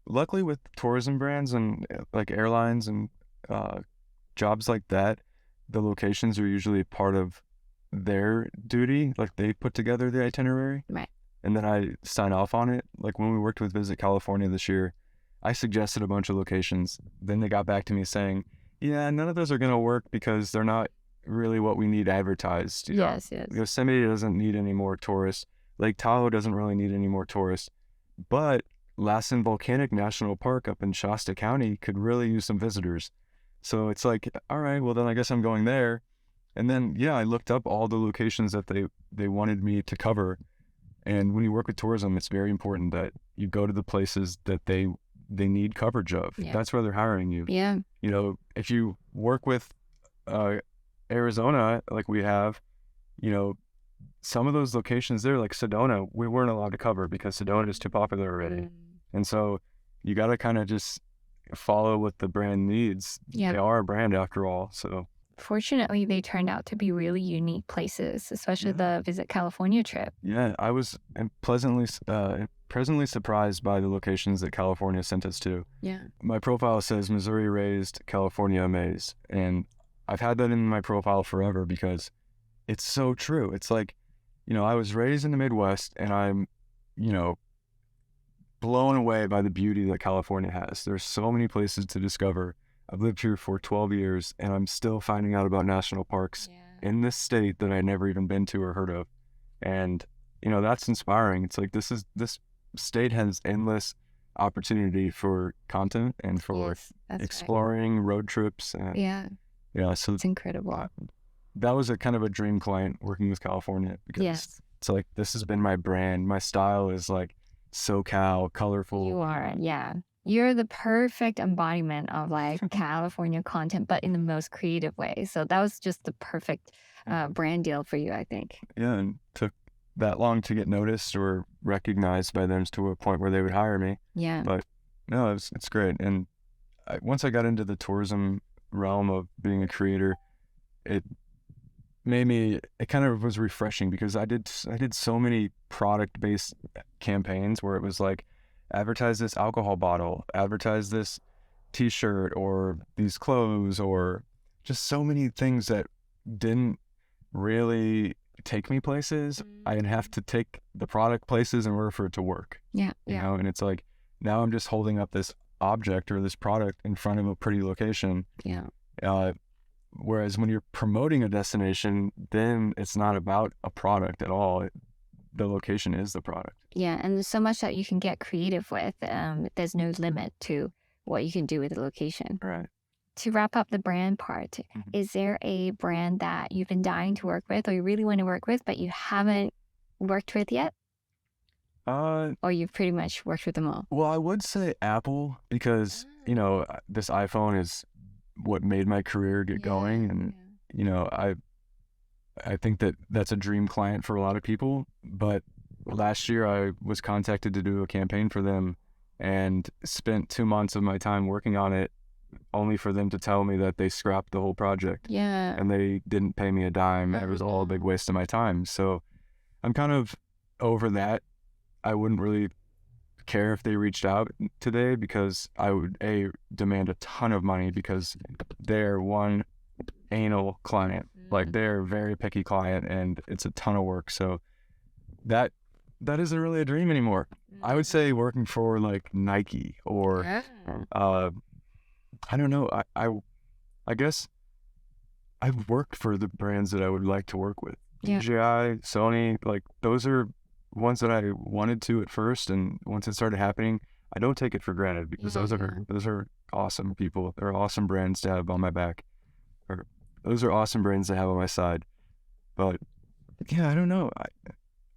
luckily with tourism brands and like airlines and jobs like that, the locations are usually part of their duty. Like they put together the itinerary, Right. and then I sign off on it. Like when we worked with Visit California this year, I suggested a bunch of locations. Then they got back to me saying, yeah, none of those are going to work because they're not really what we need advertised. You know? Yes. Yosemite doesn't need any more tourists. Lake Tahoe doesn't really need any more tourists. But Lassen Volcanic National Park up in Shasta County could really use some visitors. So it's like, all right, well then I guess I'm going there. And then, yeah, I looked up all the locations that they wanted me to cover. And when you work with tourism, it's very important that you go to the places that they need coverage of. Yeah. That's where they're hiring you. Yeah. You know, if you work with Arizona, like we have, you know, some of those locations there, like Sedona, we weren't allowed to cover because Sedona is too popular already. And so you got to kind of just follow what the brand needs. Yeah. They are a brand after all. So Fortunately, they turned out to be really unique places, especially the Visit California trip. yeah, I was pleasantly surprised by the locations that California sent us to. Yeah. My profile says Missouri raised, California amazed. And I've had that in my profile forever because it's so true. It's like, you know, I was raised in the Midwest and I'm, you know, blown away by the beauty that California has. There's so many places to discover. I've lived here for 12 years and I'm still finding out about national parks in this state that I'd never even been to or heard of. And, you know, that's inspiring. It's like this state has endless opportunity for content and for exploring road trips. And, yeah, so it's incredible. That was a kind of a dream client working with California because it's like, this has been my brand. My style is like SoCal, colorful. You are, yeah. You're the perfect embodiment of like California content, but in the most creative way. So that was just the perfect brand deal for you, I think. Yeah, and took that long to get noticed or recognized by them to a point where they would hire me. Yeah. But no, it's great. And once I got into the tourism realm of being a creator, it kind of was refreshing because I did so many product-based campaigns where it was like, advertise this alcohol bottle, advertise this t-shirt or these clothes, or just so many things that didn't really take me places. I'd have to take the product places in order for it to work. Yeah. You know, and it's like, now I'm just holding up this object or this product in front of a pretty location. Yeah. Whereas when you're promoting a destination, then it's not about a product at all. The location is the product. Yeah, and there's so much that you can get creative with. There's no limit to what you can do with the location. Right. To wrap up the brand part, is there a brand that you've been dying to work with or you really want to work with, but you haven't worked with yet? Or you've pretty much worked with them all? Well, I would say Apple because, you know, this iPhone is what made my career get going. And, you know, I think that that's a dream client for a lot of people. But last year I was contacted to do a campaign for them and spent 2 months of my time working on it, only for them to tell me that they scrapped the whole project. Yeah. And they didn't pay me a dime. It was all a big waste of my time. So I'm kind of over that. I wouldn't really care if they reached out today because I would demand a ton of money because they're one anal client. Like they're a very picky client and it's a ton of work. So that isn't really a dream anymore. I would say working for like Nike or I don't know. I I guess I've worked for the brands that I would like to work with. Yeah. DJI, Sony, like those are ones that I wanted to at first, and once it started happening, I don't take it for granted because those are awesome people. They're awesome brands to have on my back. Or those are awesome brands to have on my side. But yeah, I don't know.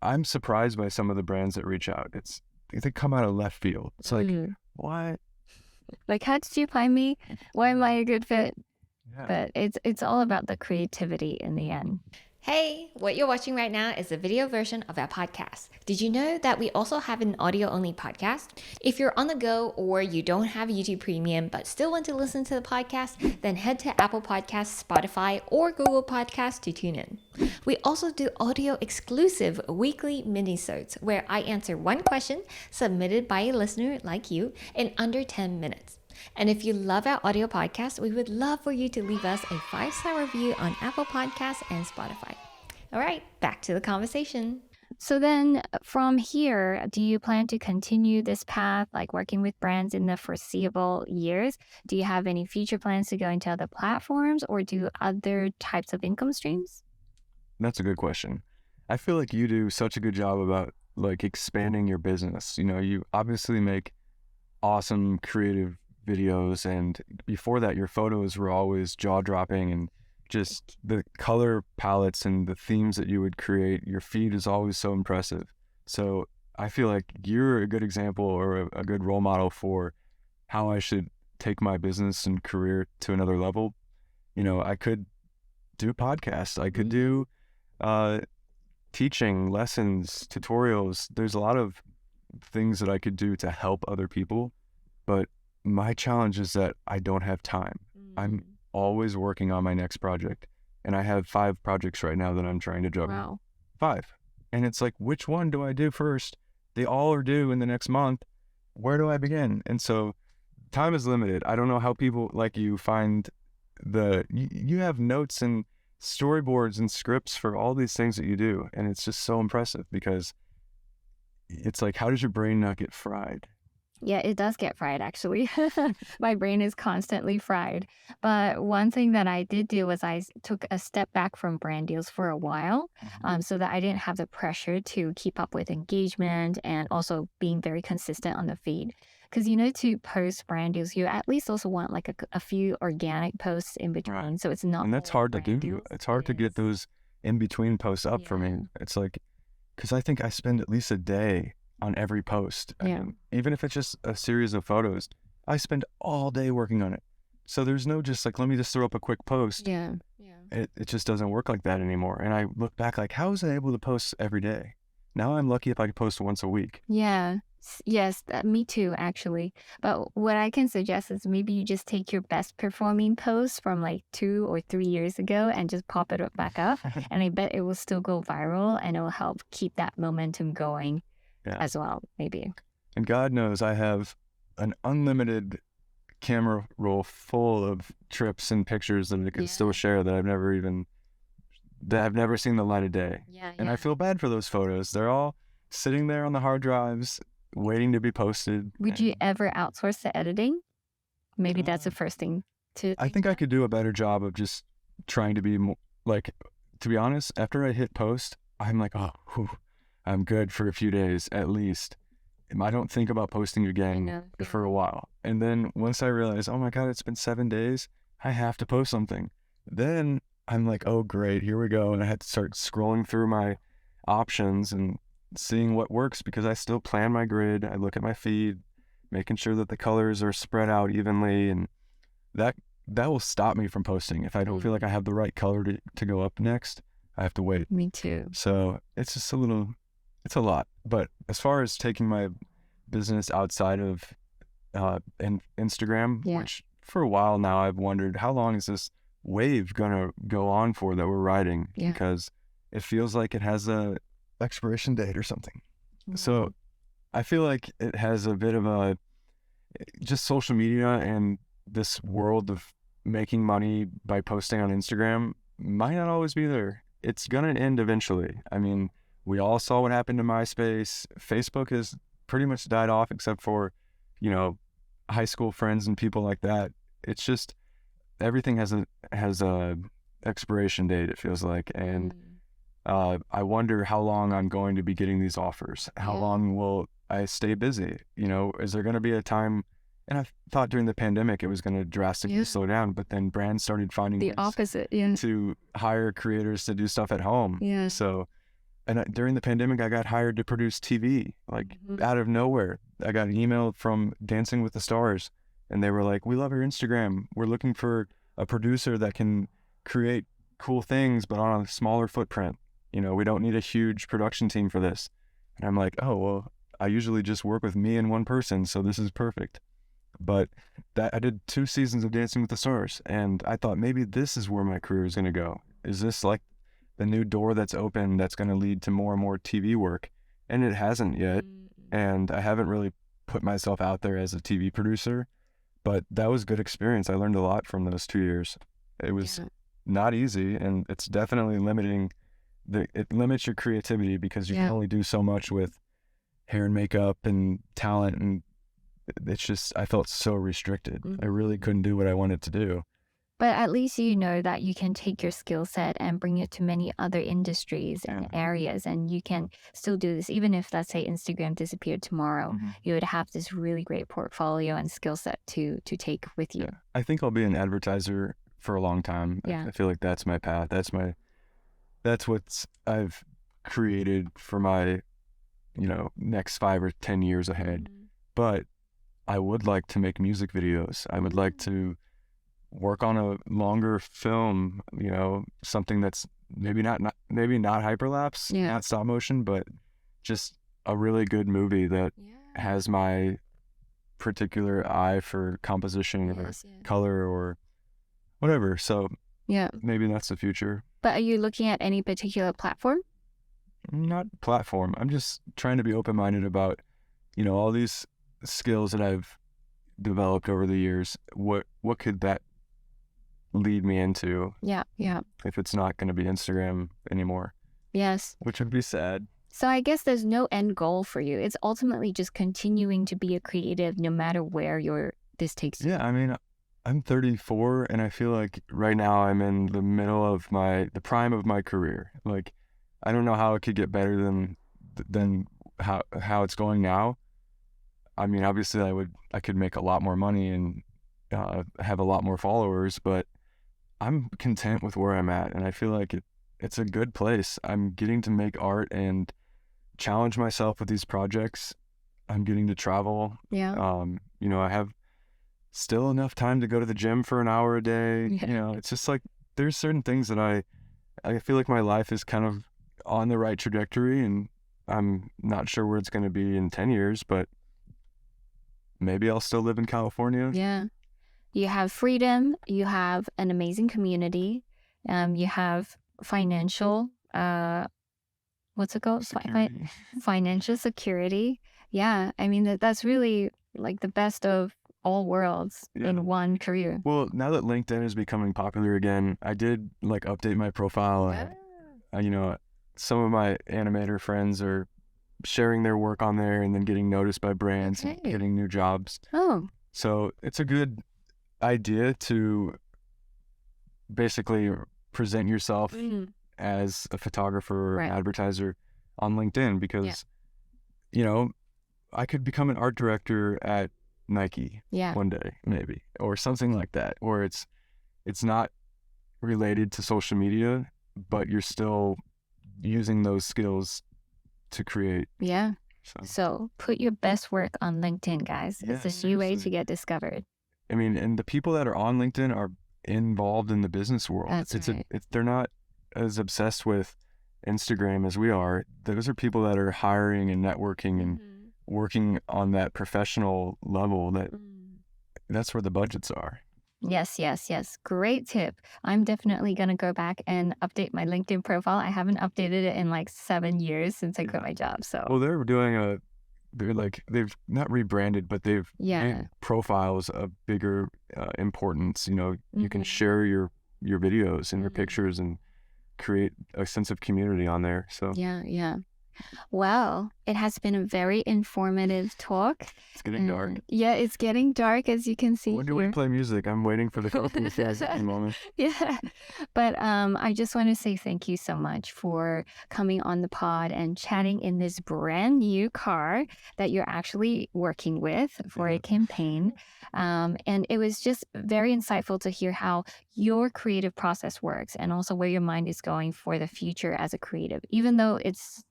I'm surprised by some of the brands that reach out. They come out of left field. It's like, what? Like, how did you find me? Why am I a good fit? Yeah. But it's all about the creativity in the end. Hey, what you're watching right now is the video version of our podcast. Did you know that we also have an audio-only podcast? If you're on the go or you don't have YouTube Premium but still want to listen to the podcast, then head to Apple Podcasts, Spotify, or Google Podcasts to tune in. We also do audio-exclusive weekly minisodes where I answer one question submitted by a listener like you in under 10 minutes. And if you love our audio podcast, we would love for you to leave us a 5-star review on Apple Podcasts and Spotify. All right, back to the conversation. So then from here, do you plan to continue this path, like working with brands in the foreseeable years? Do you have any future plans to go into other platforms or do other types of income streams? That's a good question. I feel like you do such a good job about like expanding your business. You know, you obviously make awesome creative videos, and before that your photos were always jaw-dropping, and just the color palettes and the themes that you would create, your feed is always so impressive. So I feel like you're a good example or a good role model for how I should take my business and career to another level. You know, I could do podcasts, I could do teaching lessons, tutorials. There's a lot of things that I could do to help other people, but my challenge is that I don't have time. I'm always working on my next project, and I have 5 projects right now that I'm trying to juggle. Wow. 5. And it's like, which one do I do first? They all are due in the next month. Where do I begin? And so time is limited. I don't know how people like you find you have notes and storyboards and scripts for all these things that you do. And it's just so impressive because it's like, how does your brain not get fried? Yeah, it does get fried, actually. My brain is constantly fried. But one thing that I did do was I took a step back from brand deals for a while, so that I didn't have the pressure to keep up with engagement and also being very consistent on the feed. Because, you know, to post brand deals, you at least also want like a few organic posts in between. Right. So it's not. And that's all hard to brand do. deals. It's hard to get those in between posts up for me. It's like, because I think I spend at least a day on every post. Yeah. I mean, even if it's just a series of photos, I spend all day working on it. So there's no just like, let me just throw up a quick post. Yeah. It just doesn't work like that anymore. And I look back like, how was I able to post every day? Now I'm lucky if I can post once a week. Yeah. Yes, me too, actually. But what I can suggest is maybe you just take your best performing post from like 2 or 3 years ago and just pop it back up. And I bet it will still go viral and it will help keep that momentum going as well, maybe. And God knows I have an unlimited camera roll full of trips and pictures that I could still share that I've never seen the light of day. And I feel bad for those photos. They're all sitting there on the hard drives waiting to be posted. Would you ever outsource the editing? Maybe that's the first thing to I think I could do a better job of just trying to be more, like, to be honest, after I hit post, I'm like, oh, whew, I'm good for a few days at least. I don't think about posting again for a while. And then once I realize, oh my God, it's been 7 days, I have to post something. Then I'm like, oh great, here we go. And I had to start scrolling through my options and seeing what works, because I still plan my grid. I look at my feed, making sure that the colors are spread out evenly. And that will stop me from posting. If I don't feel like I have the right color to go up next, I have to wait. Me too. So it's just it's a lot. But as far as taking my business outside of Instagram, which for a while now I've wondered, how long is this wave gonna go on for that we're riding? Because it feels like it has a expiration date or something. So I feel like it has a bit of just social media and this world of making money by posting on Instagram might not always be there. It's gonna end eventually. I mean, we all saw what happened to MySpace. Facebook has pretty much died off, except for, high school friends and people like that. It's just, everything has a expiration date, it feels like, and I wonder how long I'm going to be getting these offers. How long will I stay busy? You know, is there going to be a time? And I thought during the pandemic it was going to drastically slow down, but then brands started finding The ways opposite. to hire creators to do stuff at home. So, and during the pandemic, I got hired to produce TV, like out of nowhere. I got an email from Dancing with the Stars, and they were like, "We love your Instagram. We're looking for a producer that can create cool things, but on a smaller footprint. You know, we don't need a huge production team for this." And I'm like, "Oh, well, I usually just work with me and one person, so this is perfect." But that I did 2 seasons of Dancing with the Stars, and I thought maybe this is where my career is going to go. Is this like the new door that's open that's going to lead to more and more TV work? And it hasn't yet, and I haven't really put myself out there as a TV producer, but that was good experience. I learned a lot from those 2 years. It was not easy, and it's definitely limiting. It limits your creativity because you can only do so much with hair and makeup and talent, and it's just, I felt so restricted. I really couldn't do what I wanted to do. But at least you know that you can take your skill set and bring it to many other industries and areas, and you can still do this. Even if, let's say, Instagram disappeared tomorrow, you would have this really great portfolio and skill set to take with you. I think I'll be an advertiser for a long time. I feel like that's my path. That's what I've created for my, you know, next 5 or 10 years ahead. But I would like to make music videos. I would like to work on a longer film, you know, something that's maybe not hyperlapse, not stop motion, but just a really good movie that has my particular eye for composition or color or whatever. So maybe that's the future. But are you looking at any particular platform? Not platform. I'm just trying to be open-minded about, you know, all these skills that I've developed over the years. What could that lead me into? If it's not going to be Instagram anymore. Yes. Which would be sad. So I guess there's no end goal for you. It's ultimately just continuing to be a creative no matter where this takes you. Yeah, I mean, I'm 34 and I feel like right now I'm in the middle of the prime of my career. Like, I don't know how it could get better than how it's going now. I mean, obviously I could make a lot more money and have a lot more followers, but I'm content with where I'm at, and I feel like it's a good place. I'm getting to make art and challenge myself with these projects. I'm getting to travel. You know, I have still enough time to go to the gym for an hour a day. You know, it's just like there's certain things that I feel like my life is kind of on the right trajectory, and I'm not sure where it's going to be in 10 years, but maybe I'll still live in California. Yeah. You have freedom. You have an amazing community. You have financial, what's it called? Financial security. Yeah. I mean, that's really like the best of all worlds in one career. Well, now that LinkedIn is becoming popular again, I did like update my profile. And, you know, some of my animator friends are sharing their work on there and then getting noticed by brands and getting new jobs. So it's a good idea to basically present yourself as a photographer or advertiser on LinkedIn because, you know, I could become an art director at Nike one day, maybe, or something like that, or it's not related to social media, but you're still using those skills to create. So put your best work on LinkedIn, guys. It's a new way to get discovered. I mean, and the people that are on LinkedIn are involved in the business world. They're not as obsessed with Instagram as we are. Those are people that are hiring and networking and working on that professional level. That's where the budgets are. Yes. Great tip. I'm definitely going to go back and update my LinkedIn profile. I haven't updated it in like 7 years since I quit my job. So, well, they've not rebranded, but they've made profiles of bigger importance. You know, you can share your videos and your pictures and create a sense of community on there. So yeah. Well, it has been a very informative talk. It's getting dark. Yeah, it's getting dark as you can see When do we here. play music? I'm waiting for the coffee at the moment. Yeah. But I just want to say thank you so much for coming on the pod and chatting in this brand new car that you're actually working with for a campaign. And it was just very insightful to hear how your creative process works and also where your mind is going for the future as a creative. Even though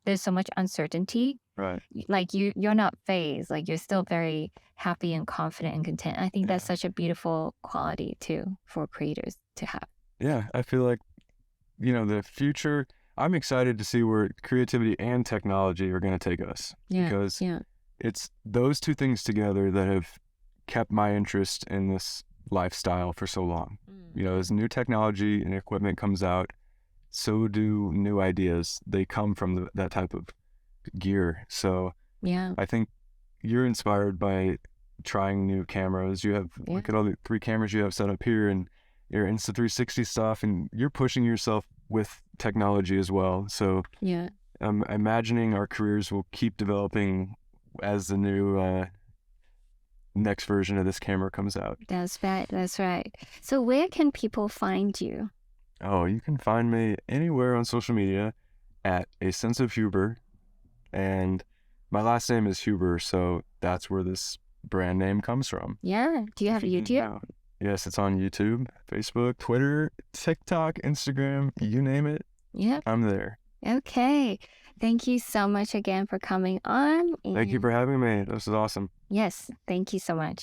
there's so much uncertainty, Right. like you're not phased, like you're still very happy and confident and content. I think that's such a beautiful quality too for creators to have. Yeah, I feel like, the future, I'm excited to see where creativity and technology are going to take us. Because it's those two things together that have kept my interest in this lifestyle for so long. As new technology and equipment comes out, so do new ideas. They come from that type of gear. So I think you're inspired by trying new cameras. You have look at all the 3 cameras you have set up here and your Insta360 stuff, and you're pushing yourself with technology as well. So I'm imagining our careers will keep developing as the new next version of this camera comes out. That's right. So where can people find you? Oh, you can find me anywhere on social media at A Sense of Huber, and my last name is Huber, so that's where this brand name comes from. Yeah. Do you have a YouTube? Yes, it's on YouTube, Facebook, Twitter, TikTok, Instagram, you name it. Yep. I'm there. Okay. Thank you so much again for coming on. Thank you for having me. This is awesome. Yes. Thank you so much.